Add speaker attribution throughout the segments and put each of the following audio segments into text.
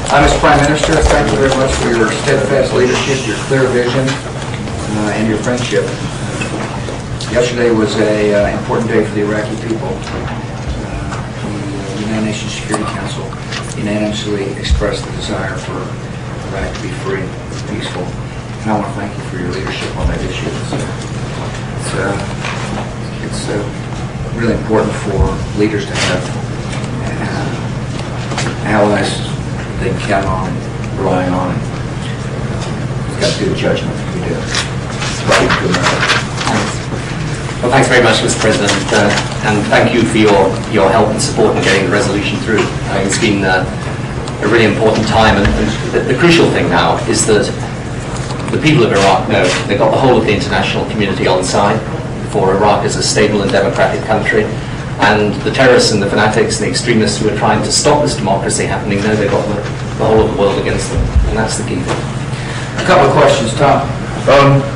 Speaker 1: Mr. Prime Minister, thank you very much for your steadfast leadership, your clear vision, and your friendship. Yesterday was an important day for the Iraqi people. The United Nations Security Council unanimously expressed the desire for Iraq to be free and peaceful. And I want to thank you for your leadership on that issue. It's really important for leaders to have allies they can count on and rely on. It's got good judgment. We do. Right to America.
Speaker 2: Well, thanks very much, Mr. President, and thank you for your help and support in getting the resolution through. It's been a really important time, and the crucial thing now is that the people of Iraq know they've got the whole of the international community on side for Iraq as a stable and democratic country, and the terrorists and the fanatics and the extremists who are trying to stop this democracy happening know they've got the whole of the world against them, and that's the key thing.
Speaker 1: A couple of questions, Tom.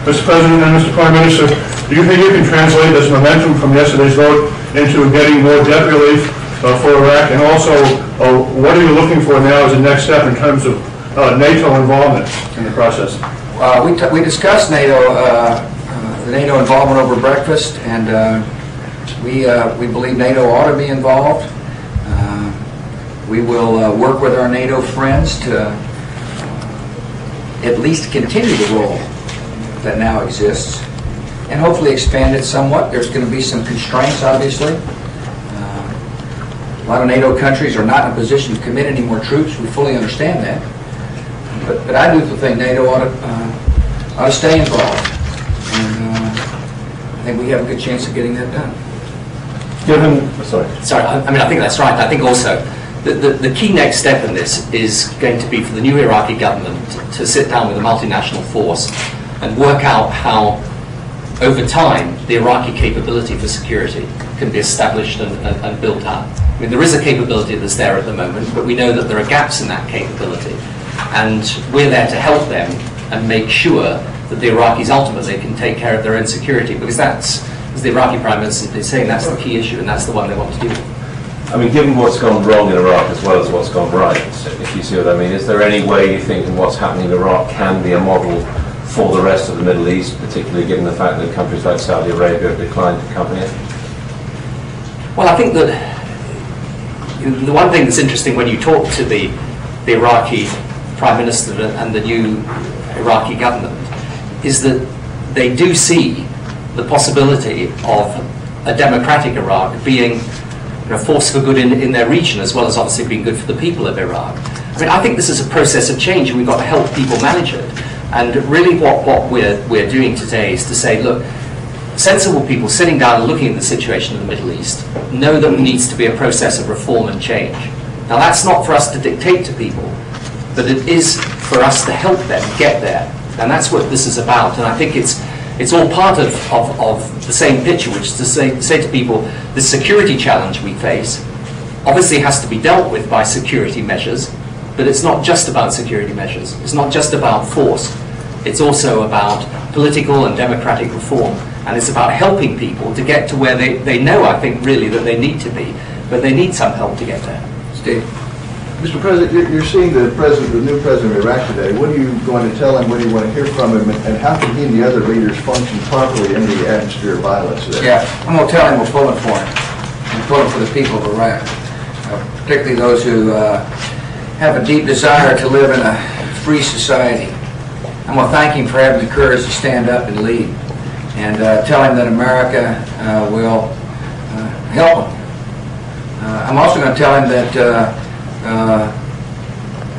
Speaker 3: Mr. President and Mr. Prime Minister, do you think you can translate this momentum from yesterday's vote into getting more debt relief for Iraq? And also, what are you looking for now as a next step in terms of NATO involvement in the process?
Speaker 1: We discussed NATO, the NATO involvement over breakfast, and we believe NATO ought to be involved. We will work with our NATO friends to at least continue the role that now exists, and hopefully expand it somewhat. There's going to be some constraints, obviously. A lot of NATO countries are not in a position to commit any more troops. We fully understand that. But I do think NATO ought to stay involved. And I think we have a good chance of getting that done.
Speaker 2: Sorry, I mean, I think that's right. I think also the key next step in this is going to be for the new Iraqi government to sit down with a multinational force and work out how, over time, the Iraqi capability for security can be established and built up. I mean, there is a capability that's there at the moment, but we know that there are gaps in that capability. And we're there to help them and make sure that the Iraqis ultimately can take care of their own security, because that's, as the Iraqi Prime Minister is saying, that's the key issue, and that's the one they want to deal with.
Speaker 4: I mean, given what's gone wrong in Iraq as well as what's gone right, if you see what I mean, is there any way you think what's happening in Iraq can be a model for the rest of the Middle East, particularly given the fact that countries like Saudi Arabia have declined to come here?
Speaker 2: Well, I think that the one thing that's interesting when you talk to the Iraqi Prime Minister and the new Iraqi government is that they do see the possibility of a democratic Iraq being a force for good in their region, as well as obviously being good for the people of Iraq. I mean, I think this is a process of change, and we've got to help people manage it. And really what we're doing today is to say, look, sensible people sitting down and looking at the situation in the Middle East know that there needs to be a process of reform and change. Now, that's not for us to dictate to people, but it is for us to help them get there. And that's what this is about. And I think it's all part of the same picture, which is to say to people, the security challenge we face obviously has to be dealt with by security measures, but it's not just about security measures. It's not just about force. It's also about political and democratic reform. And it's about helping people to get to where they know, I think, really, that they need to be, but they need some help to get there.
Speaker 1: Steve.
Speaker 5: Mr. President, you're seeing the new president of Iraq today. What are you going to tell him? What do you want to hear from him? And how can he and the other leaders function properly in the atmosphere of violence there?
Speaker 1: Yeah, I'm going to tell him we're pulling for him. We're pulling for the people of Iraq, particularly those who have a deep desire to live in a free society. I'm going to thank him for having the courage to stand up and lead, and tell him that America will help him. I'm also going to tell him that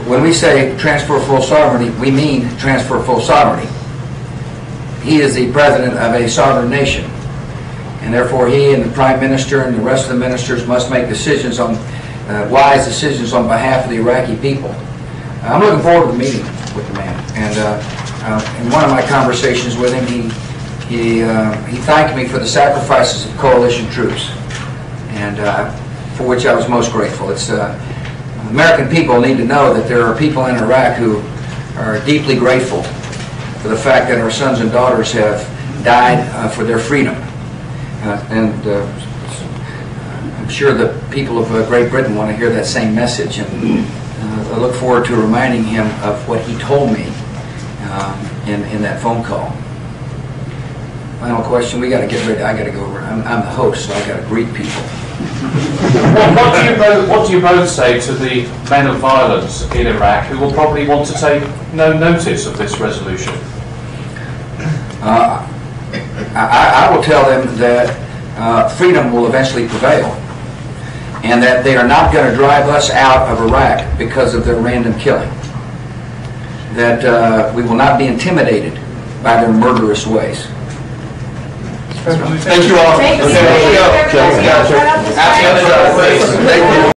Speaker 1: when we say transfer full sovereignty, we mean transfer full sovereignty. He is the president of a sovereign nation, and therefore he and the Prime Minister and the rest of the ministers must make decisions on wise decisions on behalf of the Iraqi people. I'm looking forward to the meeting with the man, and in one of my conversations with him, he thanked me for the sacrifices of coalition troops, and for which I was most grateful. It's American people need to know that there are people in Iraq who are deeply grateful for the fact that our sons and daughters have died for their freedom. And I'm sure the people of Great Britain want to hear that same message. And I look forward to reminding him of what he told me in that phone call. Final question. We got to get ready. I got to go over. I'm the host, so I got to greet people.
Speaker 6: What do you both say to the men of violence in Iraq who will probably want to take no notice of this resolution?
Speaker 1: I will tell them that freedom will eventually prevail, and that they are not going to drive us out of Iraq because of their random killing. That we will not be intimidated by their murderous ways.
Speaker 3: Thank you all.
Speaker 7: Thank you.
Speaker 3: Okay.
Speaker 7: Thank you.
Speaker 3: Thank you.